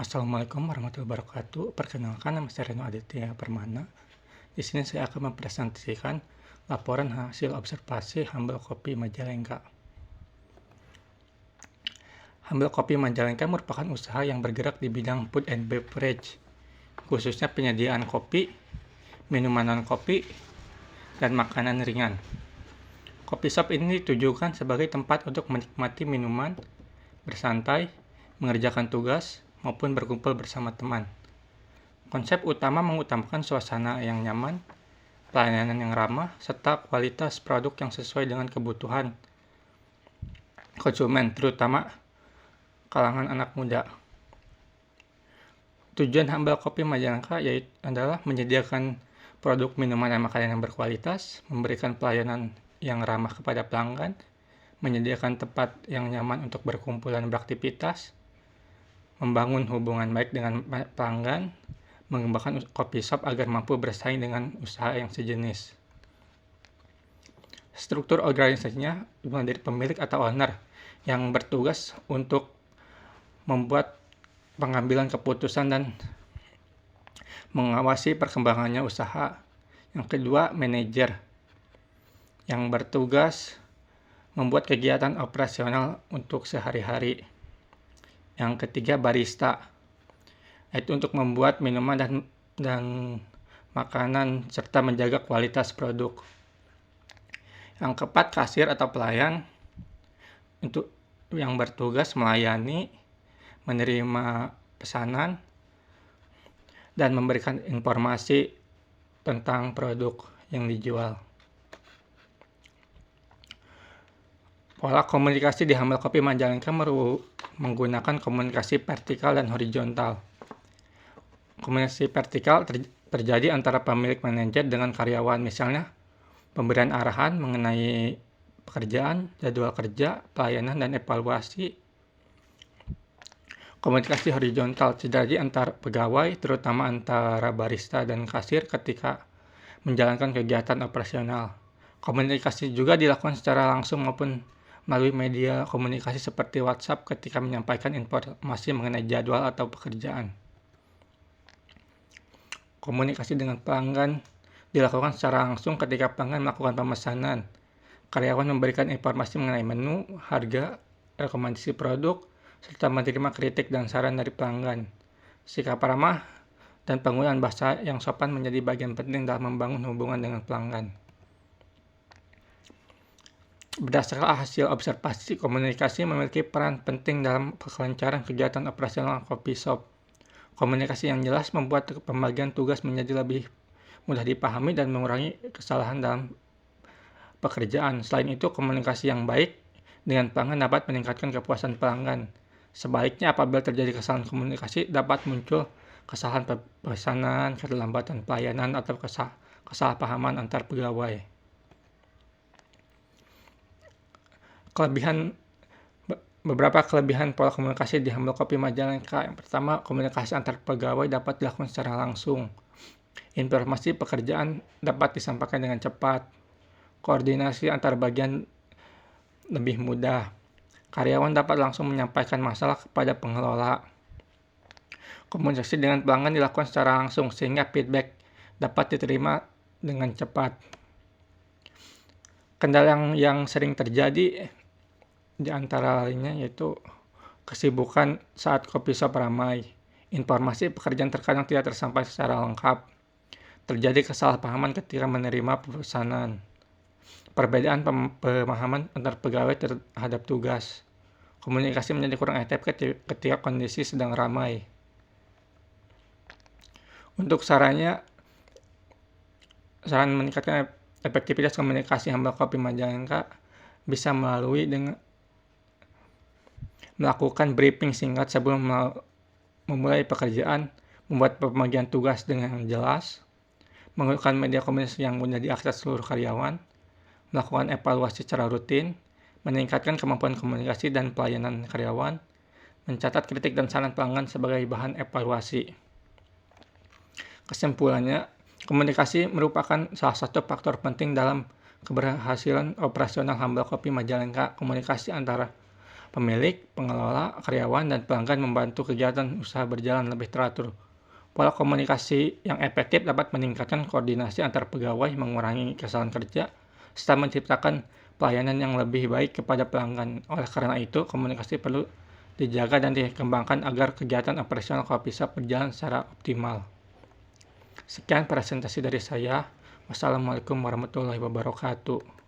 Assalamualaikum warahmatullahi wabarakatuh. Perkenalkan, nama saya Reno Aditya Permana. Di sini saya akan mempresentasikan laporan hasil observasi Humble Kopi Majalengka. Humble Kopi Majalengka merupakan usaha yang bergerak di bidang food and beverage, khususnya penyediaan kopi, minuman non-kopi, dan makanan ringan. Kopi shop ini ditujukan sebagai tempat untuk menikmati minuman, bersantai, mengerjakan tugas, maupun berkumpul bersama teman. Konsep utama mengutamakan suasana yang nyaman, pelayanan yang ramah, serta kualitas produk yang sesuai dengan kebutuhan konsumen, terutama kalangan anak muda. Tujuan Humble Kopi Majalengka adalah menyediakan produk minuman dan makanan yang berkualitas, memberikan pelayanan yang ramah kepada pelanggan, menyediakan tempat yang nyaman untuk berkumpul dan beraktivitas, membangun hubungan baik dengan pelanggan, mengembangkan kopi shop agar mampu bersaing dengan usaha yang sejenis. Struktur organisasinya dimulai dari pemilik atau owner yang bertugas untuk membuat pengambilan keputusan dan mengawasi perkembangannya usaha. Yang kedua, manajer yang bertugas membuat kegiatan operasional untuk sehari-hari. Yang ketiga, barista, yaitu untuk membuat minuman dan makanan serta menjaga kualitas produk. Yang keempat, kasir atau pelayan, untuk yang bertugas melayani, menerima pesanan, dan memberikan informasi tentang produk yang dijual. Pola komunikasi di Humble Kopi Majalengka menggunakan komunikasi vertikal dan horizontal. Komunikasi vertikal terjadi antara pemilik manajer dengan karyawan, misalnya pemberian arahan mengenai pekerjaan, jadwal kerja, pelayanan, dan evaluasi. Komunikasi horizontal terjadi antar pegawai, terutama antara barista dan kasir ketika menjalankan kegiatan operasional. Komunikasi juga dilakukan secara langsung maupun melalui media komunikasi seperti WhatsApp ketika menyampaikan informasi mengenai jadwal atau pekerjaan. Komunikasi dengan pelanggan dilakukan secara langsung ketika pelanggan melakukan pemesanan. Karyawan memberikan informasi mengenai menu, harga, rekomendasi produk, serta menerima kritik dan saran dari pelanggan. Sikap ramah dan penggunaan bahasa yang sopan menjadi bagian penting dalam membangun hubungan dengan pelanggan. Berdasarkan hasil observasi, komunikasi memiliki peran penting dalam kelancaran kegiatan operasional kopi shop. Komunikasi yang jelas membuat pembagian tugas menjadi lebih mudah dipahami dan mengurangi kesalahan dalam pekerjaan. Selain itu, komunikasi yang baik dengan pelanggan dapat meningkatkan kepuasan pelanggan. Sebaliknya, apabila terjadi kesalahan komunikasi, dapat muncul kesalahan pesanan, keterlambatan pelayanan, atau kesalahpahaman antar pegawai. Beberapa kelebihan pola komunikasi di Humble Kopi Majalengka. Yang pertama, komunikasi antar pegawai dapat dilakukan secara langsung. Informasi pekerjaan dapat disampaikan dengan cepat. Koordinasi antar bagian lebih mudah. Karyawan dapat langsung menyampaikan masalah kepada pengelola. Komunikasi dengan pelanggan dilakukan secara langsung sehingga feedback dapat diterima dengan cepat. Kendala yang sering terjadi di antara lainnya yaitu kesibukan saat kopi shop ramai. Informasi pekerjaan terkadang tidak tersampaikan secara lengkap. Terjadi kesalahpahaman ketika menerima pesanan. Perbedaan pemahaman antar pegawai terhadap tugas. Komunikasi menjadi kurang efektif ketika kondisi sedang ramai. Untuk saran meningkatkan efektivitas komunikasi Humble Kopi Majalengka bisa melalui dengan melakukan briefing singkat sebelum memulai pekerjaan, membuat pembagian tugas dengan jelas, menggunakan media komunikasi yang mudah diakses seluruh karyawan, melakukan evaluasi secara rutin, meningkatkan kemampuan komunikasi dan pelayanan karyawan, mencatat kritik dan saran pelanggan sebagai bahan evaluasi. Kesimpulannya, komunikasi merupakan salah satu faktor penting dalam keberhasilan operasional Humble Kopi Majalengka. Komunikasi antara Pemilik, pengelola, karyawan, dan pelanggan membantu kegiatan usaha berjalan lebih teratur. Pola komunikasi yang efektif dapat meningkatkan koordinasi antar pegawai, mengurangi kesalahan kerja, serta menciptakan pelayanan yang lebih baik kepada pelanggan. Oleh karena itu, komunikasi perlu dijaga dan dikembangkan agar kegiatan operasional Coffee Shop berjalan secara optimal. Sekian presentasi dari saya. Wassalamualaikum warahmatullahi wabarakatuh.